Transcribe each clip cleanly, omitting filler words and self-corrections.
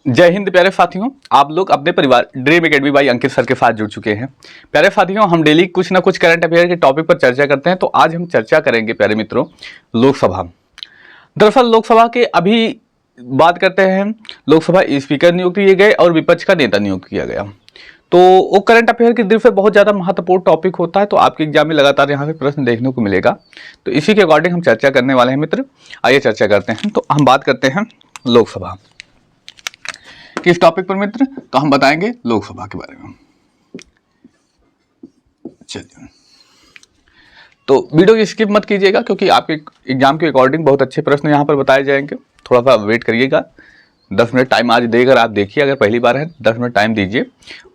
जय हिंद प्यारे साथियों, आप लोग अपने परिवार dream academy by Ankit sir के साथ जुड़ चुके हैं। प्यारे साथियों, हम डेली कुछ ना कुछ करंट अफेयर के टॉपिक पर चर्चा करते हैं। तो आज हम चर्चा करेंगे प्यारे मित्रों लोकसभा। दरअसल लोकसभा के अभी बात करते हैं। लोकसभा स्पीकर नियुक्त किए गए और विपक्ष का नेता नियुक्त किया गया। तो वो करंट अफेयर की दृष्टि से बहुत ज़्यादा महत्वपूर्ण टॉपिक होता है। तो आपके एग्जाम में लगातार यहाँ पे प्रश्न देखने को मिलेगा। तो इसी के अकॉर्डिंग हम चर्चा करने वाले हैं मित्र। आइए चर्चा करते हैं। तो हम बात करते हैं लोकसभा किस टॉपिक पर मित्र, तो हम बताएंगे लोकसभा के बारे में। चलिए, तो वीडियो की स्किप मत कीजिएगा क्योंकि आपके एग्जाम के अकॉर्डिंग बहुत अच्छे प्रश्न यहाँ पर बताए जाएंगे। थोड़ा सा वेट करिएगा, 10 मिनट टाइम आज देकर आप देखिए। अगर पहली बार है 10 मिनट टाइम दीजिए,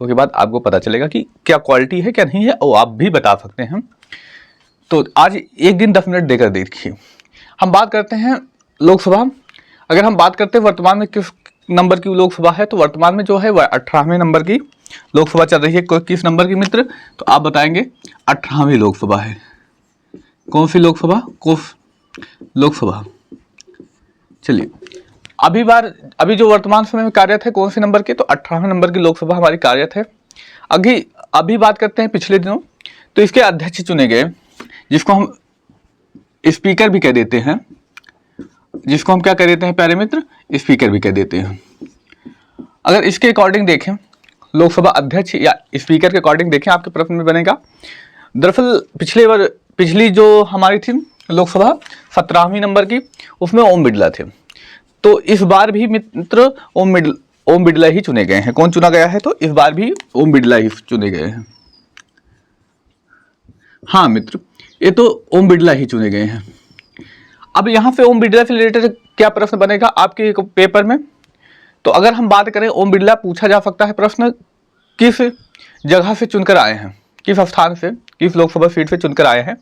उसके बाद आपको पता चलेगा कि क्या क्वालिटी है क्या नहीं है, और आप भी बता सकते हैं। तो आज एक दिन 10 मिनट देकर देखिए। हम बात करते हैं लोकसभा। अगर हम बात करते हैं वर्तमान में किस नंबर की लोकसभा है, तो वर्तमान में जो है वह 18वें नंबर की लोकसभा चल रही है। किस नंबर की मित्र, तो आप बताएंगे 18वीं लोकसभा है। कौन सी लोकसभा, लोकसभा। चलिए, अभी जो वर्तमान समय में कार्यरत है कौन से नंबर की, तो 18वें नंबर की लोकसभा हमारी कार्यरत है। अभी बात करते हैं पिछले दिनों, तो इसके अध्यक्ष चुने गए, जिसको हम स्पीकर भी कह देते हैं। जिसको हम क्या कह देते हैं प्यारे मित्र, स्पीकर भी कह देते हैं। अगर इसके अकॉर्डिंग देखें, लोकसभा अध्यक्ष या स्पीकर के अकॉर्डिंग देखें, आपके प्रश्न में बनेगा। दरअसल पिछली जो हमारी थी लोकसभा 17वीं नंबर की, उसमें ओम बिड़ला थे। तो इस बार भी मित्र ओम बिड़ला ही चुने गए हैं। कौन चुना गया है, तो इस बार भी ओम बिड़ला ही चुने गए हैं। हाँ मित्र, ये तो ओम बिड़ला ही चुने गए हैं। अब यहाँ पे ओम बिड़ला से रिलेटेड क्या प्रश्न बनेगा आपके पेपर में, तो अगर हम बात करें ओम बिड़ला, पूछा जा सकता है प्रश्न किस जगह से चुनकर आए हैं, किस स्थान से, किस लोकसभा सीट से चुनकर आए हैं।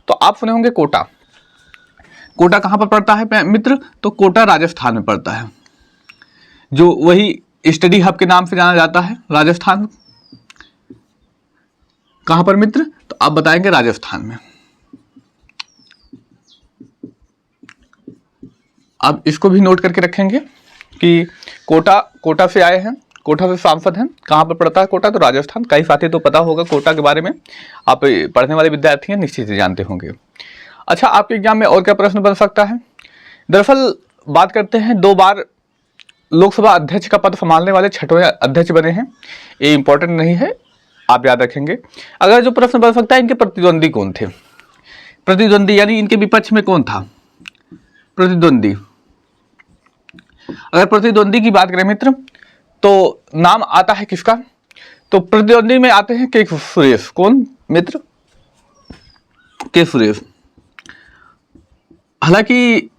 तो आप सुने होंगे कोटा। कोटा कहाँ पर पड़ता है मित्र, तो कोटा राजस्थान में पड़ता है, जो वही स्टडी हब के नाम से जाना जाता है। राजस्थान कहाँ पर मित्र, तो आप बताएंगे राजस्थान में। अब इसको भी नोट करके रखेंगे कि कोटा से आए हैं, कोटा से सांसद हैं। कहाँ पर पड़ता है कोटा, तो राजस्थान। कई साथी तो पता होगा कोटा के बारे में, आप पढ़ने वाले विद्यार्थी हैं, निश्चित ही जानते होंगे। अच्छा, आपके एग्जाम में और क्या प्रश्न बन सकता है। दरअसल बात करते हैं, 2 बार लोकसभा अध्यक्ष का पद संभालने वाले 6वें अध्यक्ष बने हैं। ये इंपॉर्टेंट नहीं है, आप याद रखेंगे। अगर जो प्रश्न बन सकता है, इनके प्रतिद्वंदी कौन थे। प्रतिद्वंदी यानी इनके विपक्ष में कौन था, प्रतिद्वंदी। अगर प्रतिद्वंदी की बात करें मित्र, तो नाम आता है किसका, तो प्रतिद्वंदी में आते हैं के सुरेश। कौन मित्र, के सुरेश। हालांकि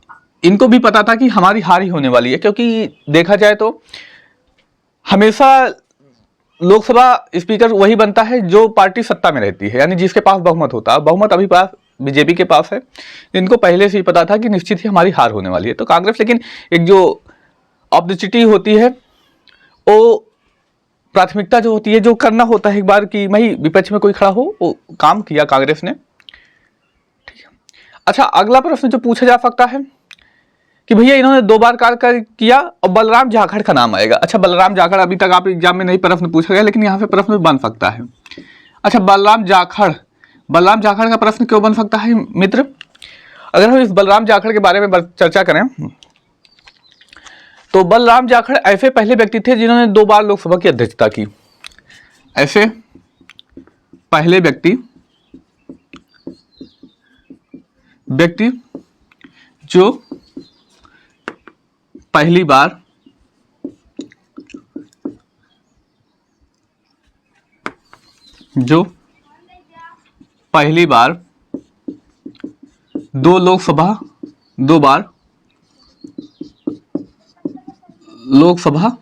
इनको भी पता था कि हमारी हार ही होने वाली है, क्योंकि देखा जाए तो हमेशा लोकसभा स्पीकर वही बनता है जो पार्टी सत्ता में रहती है, यानी जिसके पास बहुमत होता है। बहुमत अभी पास बीजेपी के पास है। इनको पहले से ही पता था कि निश्चित ही हमारी हार होने वाली है। तो कांग्रेस, लेकिन एक जो ऑब्लिसिटी होती है, वो प्राथमिकता जो होती है, जो करना होता है एक बार कि वही विपक्ष में कोई खड़ा हो, वो काम किया कांग्रेस ने। ठीक है। अच्छा, अगला प्रश्न जो पूछा जा सकता है कि भैया इन्होंने 2 बार कार्य किया और बलराम जाखड़ का नाम आएगा। अच्छा, बलराम जाखड़ अभी तक आप एग्जाम में नहीं प्रश्न पूछा गया, लेकिन यहाँ पे प्रश्न बन सकता है। अच्छा, बलराम जाखड़ का प्रश्न क्यों बन सकता है मित्र। अगर हम इस बलराम जाखड़ के बारे में चर्चा करें, तो बलराम जाखड़ ऐसे पहले व्यक्ति थे जिन्होंने 2 बार लोकसभा की अध्यक्षता की। ऐसे पहले व्यक्ति जो पहली बार दो बार लोकसभा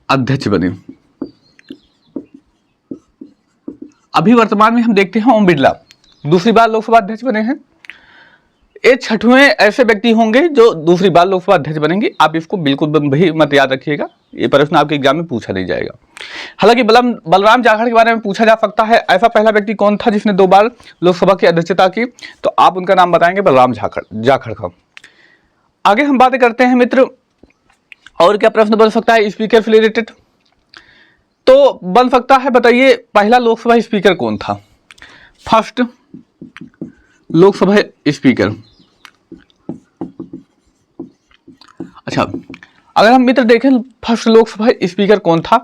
अध्यक्ष बने। अभी वर्तमान में हम देखते हैं ओम बिड़ला दूसरी बार लोकसभा अध्यक्ष बने हैं। ये 6वें ऐसे व्यक्ति होंगे जो दूसरी बार लोकसभा अध्यक्ष बनेंगे। आप इसको बिल्कुल भी मत याद रखिएगा, ये प्रश्न आपके एग्जाम में पूछा नहीं जाएगा। हालांकि बलराम जाखड़ के बारे में पूछा जा सकता है, ऐसा पहला व्यक्ति कौन था जिसने 2 बार लोकसभा की अध्यक्षता की, तो आप उनका नाम बताएंगे बलराम जाखड़ का। आगे हम बातें करते हैं मित्र और क्या प्रश्न बन सकता है स्पीकर से रिलेटेड? तो बन सकता है, बताइए पहला लोकसभा स्पीकर कौन था? First Lok Sabha speaker. अच्छा, अगर हम मित्र देखें फर्स्ट लोकसभा स्पीकर कौन था,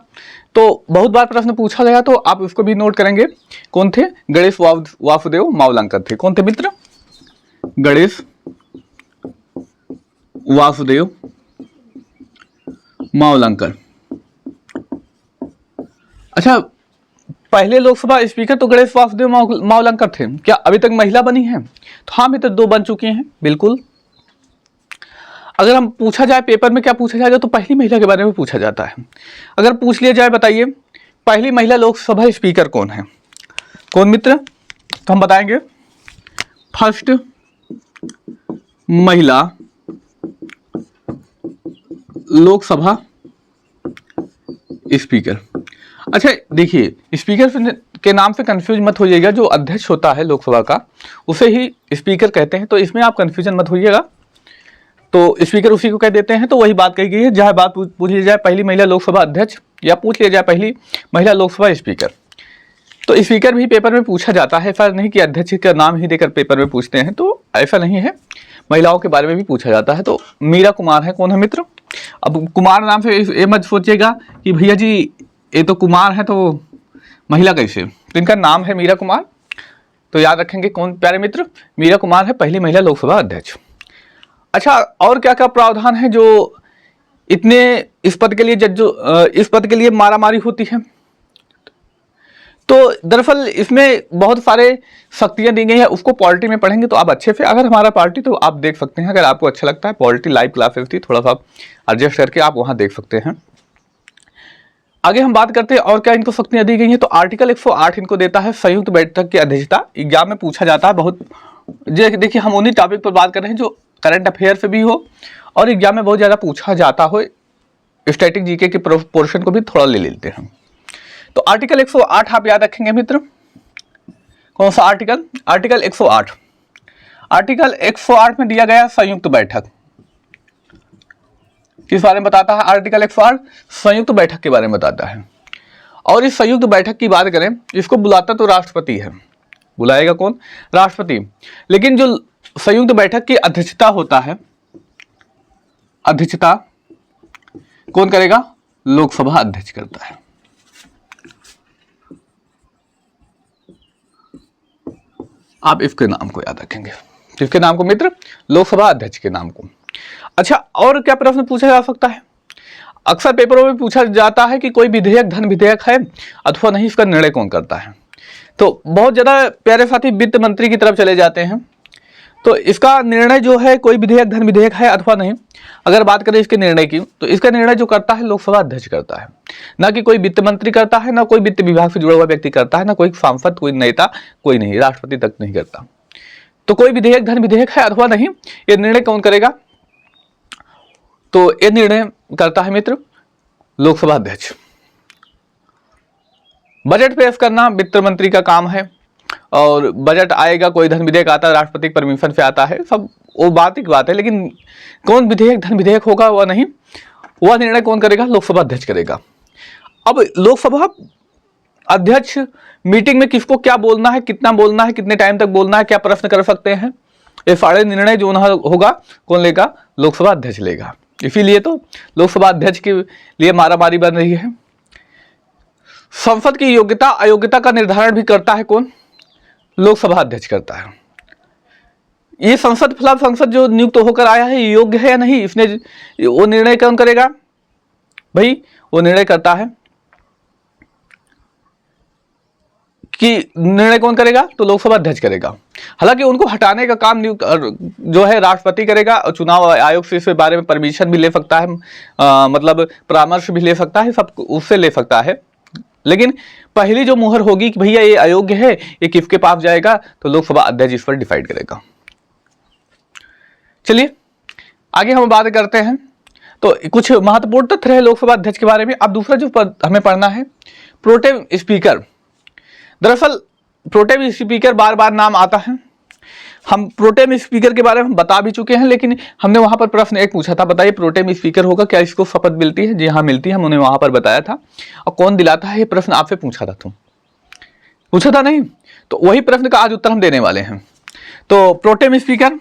तो बहुत बार प्रश्न पूछा गया, तो आप उसको भी नोट करेंगे। कौन थे? गणेश वासुदेव मावलंकर थे। कौन थे मित्र? गणेश वासुदेव मावलंकर। अच्छा, पहले लोकसभा स्पीकर तो गणेश वासुदेव मावलंकर थे। क्या अभी तक महिला बनी है? तो हाँ मित्र, 2 बन चुकी हैं, बिल्कुल। अगर हम पूछा जाए पेपर में क्या पूछा जाएगा, तो पहली महिला के बारे में पूछा जाता है। अगर पूछ लिया जाए, बताइए पहली महिला लोकसभा स्पीकर कौन है? कौन मित्र? तो हम बताएंगे फर्स्ट महिला लोकसभा स्पीकर। अच्छा देखिए, स्पीकर के नाम से कंफ्यूज मत होइएगा। जो अध्यक्ष होता है लोकसभा का, उसे ही स्पीकर कहते हैं, तो इसमें आप कंफ्यूजन मत होइएगा। तो स्पीकर उसी को कह देते हैं। तो वही बात कही गई है, जहाँ बात पूछ ली जाए पहली महिला लोकसभा अध्यक्ष, या पूछ लिया जाए पहली महिला लोकसभा स्पीकर, तो स्पीकर भी पेपर में पूछा जाता है। ऐसा नहीं कि अध्यक्ष का नाम ही देकर पेपर में पूछते हैं, तो ऐसा नहीं है, महिलाओं के बारे में भी पूछा जाता है। तो मीरा कुमार है। कौन है मित्र? अब कुमार नाम से ये मत सोचिएगा कि भैया जी ये तो कुमार है तो महिला कैसे, तो इनका नाम है मीरा कुमार। तो याद रखेंगे कौन प्यारे मित्र? मीरा कुमार है पहली महिला लोकसभा अध्यक्ष। अच्छा, और क्या क्या प्रावधान है जो इतने इस पद के लिए इस पद के लिए मारामारी होती है? तो दरअसल इसमें बहुत सारे शक्तियां दी गई है, उसको पॉलिटी में पढ़ेंगे तो आप अच्छे से। अगर हमारा पार्टी तो आप देख सकते हैं, अगर आपको अच्छा लगता है, पॉलिटी लाइव क्लासेस थी, थोड़ा सा एडजस्ट करके आप वहां देख सकते हैं। आगे हम बात करते हैं और क्या इनको शक्तियां दी गई हैं। तो आर्टिकल 108 इनको देता है संयुक्त बैठक की अध्यक्षता। एग्जाम में पूछा जाता है बहुत। देखिए, हम उन्हीं टॉपिक पर बात कर रहे हैं जो करंट अफेयर से भी हो और एग्जाम में बहुत ज्यादा पूछा जाता हो। स्टैटिक जीके के पोर्शन को भी थोड़ा ले लेते हैं। तो आर्टिकल 108 आप याद रखेंगे मित्र। कौन सा आर्टिकल? आर्टिकल 108। आर्टिकल 108 में दिया गया संयुक्त बैठक। किस बारे में बताता है आर्टिकल 108? संयुक्त बैठक के बारे में बताता है। और इस संयुक्त बैठक की बात करें, इसको बुलाता तो राष्ट्रपति है। बुलाएगा कौन? राष्ट्रपति। लेकिन जो संयुक्त बैठक की अध्यक्षता होता है, अध्यक्षता कौन करेगा? लोकसभा अध्यक्ष करता है। आप इसके नाम को याद रखेंगे। किसके नाम को मित्र? लोकसभा अध्यक्ष के नाम को। अच्छा, और क्या प्रश्न पूछा जा सकता है? अक्सर पेपरों में पूछा जाता है कि कोई विधेयक धन विधेयक है अथवा नहीं, इसका निर्णय कौन करता है? तो बहुत ज्यादा प्यारे साथी वित्त मंत्री की तरफ चले जाते हैं। तो इसका निर्णय जो है, कोई विधेयक धन विधेयक है अथवा नहीं, अगर बात करें इसके निर्णय की, तो इसका निर्णय जो करता है लोकसभा अध्यक्ष करता है। ना कि कोई वित्त मंत्री करता है, ना कोई वित्त विभाग से जुड़ा हुआ व्यक्ति करता है, ना कोई सांसद, कोई नेता, कोई नहीं, राष्ट्रपति तक नहीं करता। तो कोई विधेयक धन विधेयक है अथवा नहीं, ये निर्णय कौन करेगा? तो ये निर्णय करता है मित्र लोकसभा अध्यक्ष। बजट पेश करना वित्त मंत्री का काम है, और बजट आएगा, कोई धन विधेयक आता है, राष्ट्रपति परमिशन से आता है, सब वो बात ही बात है। लेकिन कौन विधेयक धन विधेयक होगा वह नहीं, वह निर्णय कौन करेगा? लोकसभा अध्यक्ष करेगा। अब लोकसभा अध्यक्ष मीटिंग में किसको क्या बोलना है, कितना बोलना है, कितने टाइम तक बोलना है, क्या प्रश्न कर सकते हैं, ये सारे निर्णय जो होगा कौन लेगा? लोकसभा अध्यक्ष लेगा। इसीलिए तो लोकसभा अध्यक्ष के लिए मारामारी बन रही है। संसद की योग्यता अयोग्यता का निर्धारण भी करता है कौन? लोकसभा अध्यक्ष करता है। ये संसद जो नियुक्त होकर आया है योग्य है या नहीं, इसने वो निर्णय कौन करेगा भाई? वो निर्णय करता है कि निर्णय कौन करेगा? तो लोकसभा अध्यक्ष करेगा। हालांकि उनको हटाने का काम जो है राष्ट्रपति करेगा, और चुनाव आयोग से इस बारे में परमिशन भी ले सकता है, मतलब परामर्श भी ले सकता है, सब उससे ले सकता है। लेकिन पहली जो मुहर होगी कि भैया ये अयोग्य है, ये किसके पास जाएगा, तो लोकसभा अध्यक्ष इस पर डिसाइड करेगा। चलिए आगे हम बात करते हैं। तो कुछ महत्वपूर्ण तथ्य है लोकसभा अध्यक्ष के बारे में। अब दूसरा जो हमें पढ़ना है, प्रोटेम स्पीकर। दरअसल प्रोटेम स्पीकर बार बार नाम आता है। हम प्रोटेम स्पीकर के बारे में बता भी चुके हैं, लेकिन हमने वहां पर प्रश्न एक पूछा था, बताइए प्रोटेम स्पीकर होगा क्या, इसको शपथ मिलती है? जी हाँ मिलती है, हमने वहां पर बताया था। और कौन दिलाता है, ये प्रश्न आपसे पूछा था, तुम पूछा था नहीं? तो वही प्रश्न का आज उत्तर हम देने वाले हैं। तो प्रोटेम स्पीकर,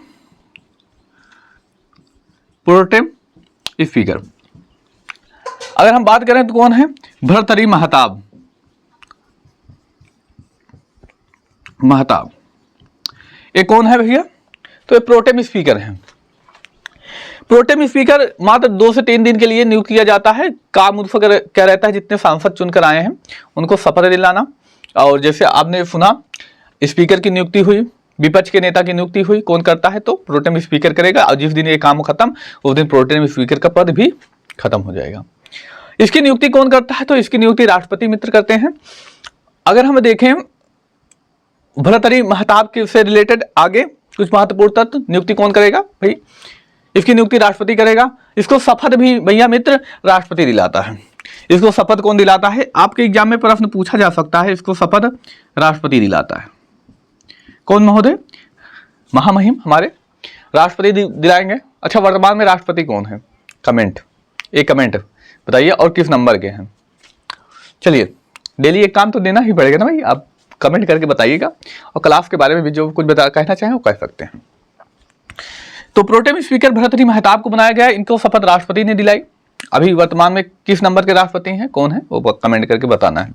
प्रोटेम स्पीकर अगर हम बात करें तो कौन है? भर्तृहरि महताब। महताब ये कौन है भैया? तो ये प्रोटेम स्पीकर है। प्रोटेम स्पीकर मात्र 2 से 3 दिन के लिए नियुक्त किया जाता है। काम उसका क्या रहता है, जितने सांसद चुनकर आए हैं उनको शपथ दिलाना। और जैसे आपने सुना स्पीकर की नियुक्ति हुई, विपक्ष के नेता की नियुक्ति हुई, कौन करता है? तो प्रोटेम स्पीकर करेगा। और जिस दिन ये काम खत्म उस दिन प्रोटेम स्पीकर का पद भी खत्म हो जाएगा। इसकी नियुक्ति कौन करता है? तो इसकी नियुक्ति राष्ट्रपति मित्र करते हैं। अगर हम देखें भर्तृहरि महताब के से रिलेटेड आगे कुछ महत्वपूर्ण तत्व, नियुक्ति कौन करेगा भाई? इसकी नियुक्ति राष्ट्रपति करेगा। इसको शपथ भी भैया मित्र राष्ट्रपति दिलाता है। इसको शपथ कौन दिलाता है? आपके एग्जाम में प्रश्न पूछा जा सकता है। इसको शपथ राष्ट्रपति दिलाता है। कौन महोदय? महामहिम हमारे राष्ट्रपति दिलाएंगे। अच्छा, वर्तमान में राष्ट्रपति कौन है? कमेंट, एक कमेंट बताइए, और किस नंबर के हैं? चलिए, डेली एक काम तो देना ही पड़ेगा ना भाई, आप कमेंट करके बताइएगा। और क्लास के बारे में भी जो कुछ कहना चाहें वो कह सकते हैं। तो प्रोटेम स्पीकर भर्तृहरि महताब को बनाया गया। इनको शपथ राष्ट्रपति ने दिलाई। अभी वर्तमान में किस नंबर के राष्ट्रपति हैं, कौन है, वो कमेंट करके बताना है।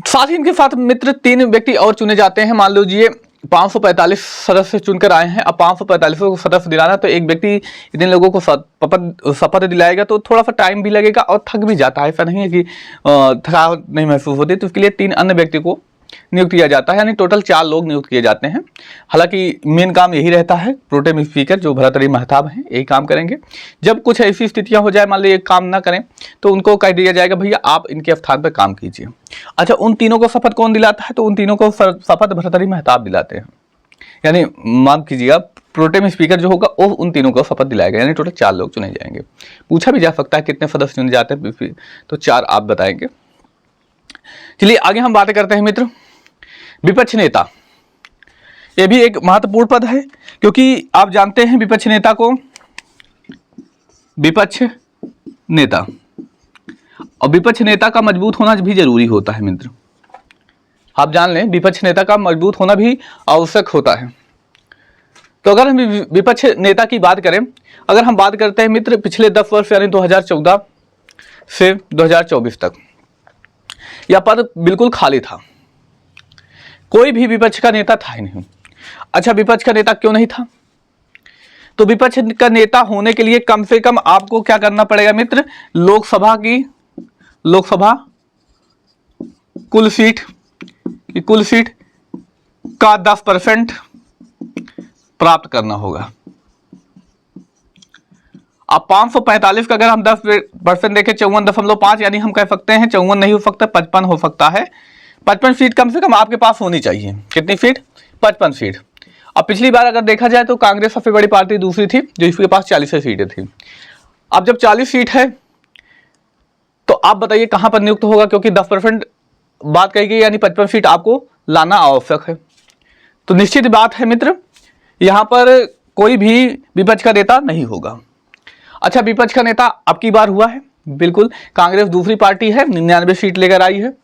साथ ही इनके साथ मित्र 3 व्यक्ति और चुने जाते हैं। मान लीजिए 545 सदस्य चुनकर आए हैं। अब 545 को सदस्य दिलाना, तो एक व्यक्ति इतने लोगों को शपथ दिलाएगा तो थोड़ा सा टाइम भी लगेगा और थक भी जाता है। ऐसा नहीं है कि थकावट नहीं महसूस होती। तो उसके लिए 3 अन्य व्यक्ति को नियुक्त किया जाता है, यानी टोटल 4 लोग नियुक्त किए जाते हैं। हालांकि मेन काम यही रहता है, प्रोटेम स्पीकर जो भर्तृहरि महताब हैं यही काम करेंगे। जब कुछ ऐसी स्थितियां हो जाए, मान लीजिए काम ना करें, तो उनको कह दिया जाएगा भैया आप इनके स्थान पर काम कीजिए। अच्छा, उन तीनों को शपथ कौन दिलाता है? तो उन तीनों को शपथ भर्तृहरि महताब दिलाते हैं। यानी मान कीजिएगा प्रोटेम स्पीकर जो होगा वो उन तीनों को शपथ दिलाएगा, यानी टोटल 4 लोग चुने जाएंगे। पूछा भी जा सकता है कितने सदस्य चुने जाते हैं, तो 4 आप बताएंगे। चलिए आगे हम बातें करते हैं मित्र। विपक्ष नेता, यह भी एक महत्वपूर्ण पद है, क्योंकि आप जानते हैं विपक्ष नेता को, विपक्ष नेता, और विपक्ष नेता का मजबूत होना भी जरूरी होता है मित्र। आप जान लें विपक्ष नेता का मजबूत होना भी आवश्यक होता है। तो अगर हम विपक्ष नेता की बात करें, अगर हम बात करते हैं मित्र पिछले 10 वर्ष यानी 2014 से 2024 तक यह पद बिल्कुल खाली था। कोई भी विपक्ष का नेता था ही नहीं। अच्छा, विपक्ष का नेता क्यों नहीं था? तो विपक्ष का नेता होने के लिए कम से कम आपको क्या करना पड़ेगा मित्र? लोकसभा कुल सीट का 10% प्राप्त करना होगा। अब 545 का अगर हम 10% देखें 54.5, यानी हम कह सकते हैं 54 नहीं हो सकता, 55 हो सकता है। 55 सीट कम से कम आपके पास होनी चाहिए। कितनी सीट? 55 सीट। अब पिछली बार अगर देखा जाए तो कांग्रेस सबसे बड़ी पार्टी दूसरी थी, जो इसके पास 40 सीटें थी। अब जब 40 सीट है तो आप बताइए कहां पर नियुक्त होगा, क्योंकि 10% बात कही गई, यानी 55 सीट आपको लाना आवश्यक है। तो निश्चित बात है मित्र, यहां पर कोई भी विपक्ष का नेता नहीं होगा। अच्छा, विपक्ष का नेता अब की बार हुआ है, बिल्कुल कांग्रेस दूसरी पार्टी है, 99 सीट लेकर आई है।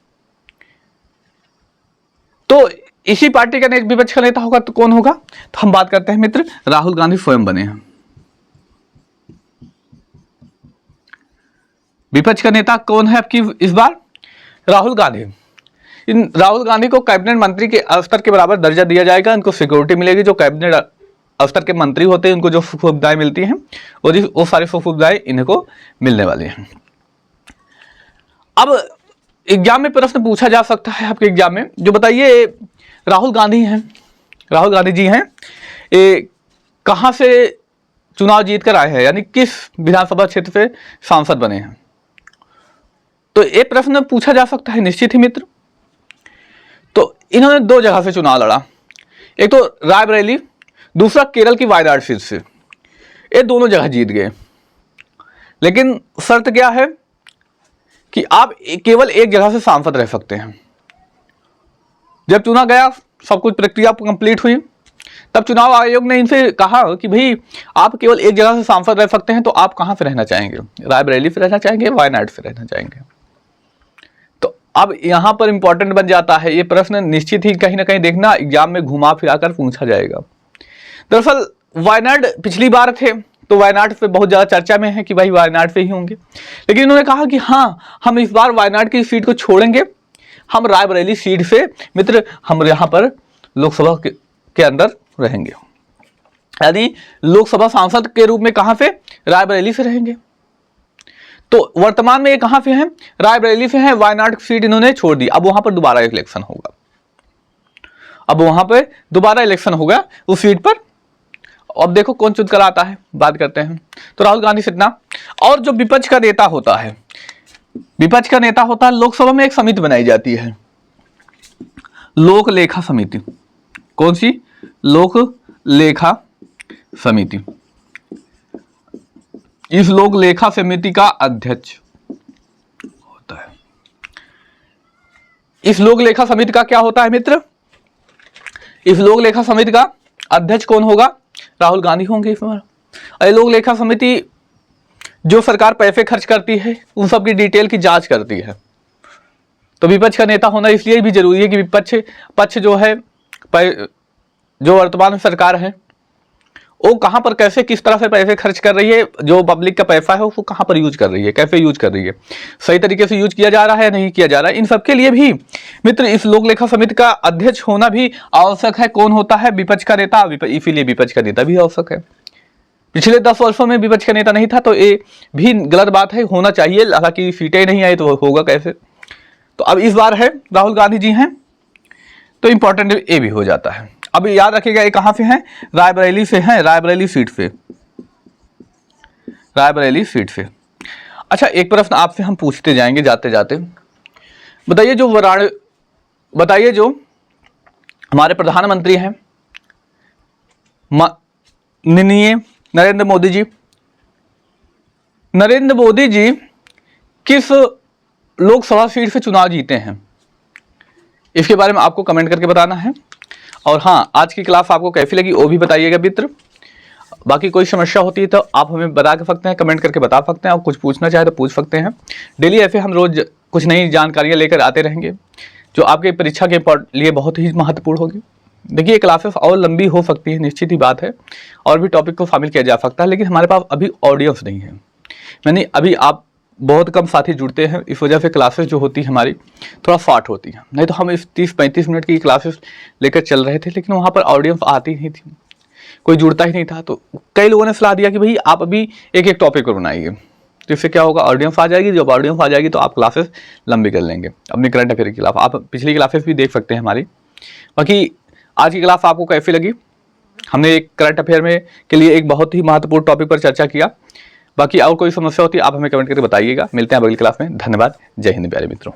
तो इसी पार्टी का विपक्ष का नेता होगा तो कौन होगा? तो हम बात करते हैं मित्र, राहुल गांधी स्वयं बने हैं विपक्ष का नेता। कौन है आपकी इस बार? राहुल गांधी। इन राहुल गांधी को कैबिनेट मंत्री के स्तर के बराबर दर्जा दिया जाएगा। इनको सिक्योरिटी मिलेगी, जो कैबिनेट स्तर के मंत्री होते हैं उनको जो सुविधाएं मिलती हैं वो सारी सुविधाएं इनको मिलने वाली हैं। अब एग्जाम में प्रश्न पूछा जा सकता है आपके एग्जाम में, जो बताइए राहुल गांधी जी हैं, ये कहां से चुनाव जीत कर आए हैं, यानी किस विधानसभा क्षेत्र से सांसद बने हैं? तो ये प्रश्न पूछा जा सकता है निश्चित ही मित्र। तो इन्होंने 2 जगह से चुनाव लड़ा, एक तो रायबरेली, दूसरा केरल की वायनाड सीट से। ये दोनों जगह जीत गए, लेकिन शर्त क्या है कि आप केवल एक जगह से सांसद रह सकते हैं। जब चुना गया, सब कुछ प्रक्रिया कंप्लीट हुई, तब चुनाव आयोग ने इनसे कहा कि भाई आप केवल एक जगह से सांसद रह सकते हैं, तो आप कहां से रहना चाहेंगे, रायबरेली से रहना चाहेंगे, वायनाड से रहना चाहेंगे। तो अब यहां पर इंपॉर्टेंट बन जाता है ये प्रश्न, निश्चित ही कहीं ना कहीं देखना एग्जाम में घुमा फिरा कर पूछा जाएगा। दरअसल वायनाड पिछली बार थे, तो वायनाड पे बहुत ज्यादा चर्चा में है कि भाई वायनाड से ही होंगे, लेकिन इन्होंने कहा कि हाँ हम इस बार वायनाड की सीट को छोड़ेंगे, हम रायबरेली सीट से मित्र हम यहां पर लोकसभा के अंदर रहेंगे, यानी लोकसभा सांसद के रूप में कहां से, रायबरेली से रहेंगे। तो वर्तमान में ये कहां से हैं, रायबरेली से हैं, वायनाड सीट इन्होंने छोड़ दी। अब वहां पर दोबारा इलेक्शन होगा, अब वहां पर दोबारा इलेक्शन होगा उस सीट पर। अब देखो कौन चुन कर आता है, बात करते हैं। तो राहुल गांधी सिन्हा, और जो विपक्ष का नेता होता है, विपक्ष का नेता होता है, लोकसभा में एक समिति बनाई जाती है, लोक लेखा समिति। कौन सी, लोक लेखा समिति। इस लोक लेखा समिति का अध्यक्ष होता है। इस लोक लेखा समिति का क्या होता है मित्र, इस लोक लेखा समिति का अध्यक्ष कौन होगा, राहुल गांधी होंगे इस बार। और लोक लेखा समिति जो सरकार पैसे खर्च करती है उन सब की डिटेल की जांच करती है। तो विपक्ष का नेता होना इसलिए भी जरूरी है कि विपक्ष पक्ष जो है, जो वर्तमान सरकार है, वो कहां पर कैसे किस तरह से पैसे खर्च कर रही है, जो पब्लिक का पैसा है वो कहां पर यूज कर रही है, कैसे यूज कर रही है, सही तरीके से यूज किया जा रहा है नहीं किया जा रहा है, इन सबके लिए भी मित्र इस लोक लेखा समिति का अध्यक्ष होना भी आवश्यक है। कौन होता है, विपक्ष का नेता, इसीलिए विपक्ष का नेता भी आवश्यक है। पिछले 10 वर्षों में विपक्ष का नेता नहीं था, तो ये भी गलत बात है, होना चाहिए, हालांकि सीटें नहीं आई तो होगा कैसे। तो अब इस बार है राहुल गांधी जी हैं, तो इंपॉर्टेंट ये भी हो जाता है। अब याद रखिएगा ये कहां से हैं, रायबरेली से हैं, रायबरेली सीट से, रायबरेली सीट से। अच्छा एक प्रश्न आपसे हम पूछते जाएंगे जाते जाते, बताइए जो हमारे प्रधानमंत्री हैं माननीय नरेंद्र मोदी जी, नरेंद्र मोदी जी किस लोकसभा सीट से चुनाव जीते हैं, इसके बारे में आपको कमेंट करके बताना है। और हाँ, आज की क्लास आपको कैसी लगी वो भी बताइएगा मित्र। बाकी कोई समस्या होती है तो आप हमें बता सकते हैं, कमेंट करके बता सकते हैं, और कुछ पूछना चाहे तो पूछ सकते हैं। डेली ऐसे हम रोज कुछ नई जानकारियां लेकर आते रहेंगे जो आपके परीक्षा के लिए बहुत ही महत्वपूर्ण होगी। देखिए क्लासेस और लंबी हो सकती है, निश्चित ही बात है, और भी टॉपिक को शामिल किया जा सकता है, लेकिन हमारे पास अभी ऑडियंस नहीं है, यानी अभी आप बहुत कम साथी जुड़ते हैं, इस वजह से क्लासेस जो होती है हमारी थोड़ा शॉर्ट होती है। नहीं तो हम इस 30-35 मिनट की क्लासेस लेकर चल रहे थे, लेकिन वहाँ पर ऑडियंस आती नहीं थी, कोई जुड़ता ही नहीं था। तो कई लोगों ने सलाह दिया कि भाई आप अभी एक एक टॉपिक पर बनाइए, तो इससे क्या होगा, ऑडियंस आ जाएगी, जब ऑडियंस आ जाएगी तो आप क्लासेस लंबी कर लेंगे अपनी करंट अफेयर के खिलाफ। आप पिछली क्लासेस भी देख सकते हैं हमारी। बाकी आज की क्लास आपको कैसी लगी, हमने एक करंट अफेयर में के लिए एक बहुत ही महत्वपूर्ण टॉपिक पर चर्चा किया। बाकी और कोई समस्या होती है आप हमें कमेंट करके बताइएगा। मिलते हैं अगली क्लास में, धन्यवाद, जय हिंद प्यारे मित्रों।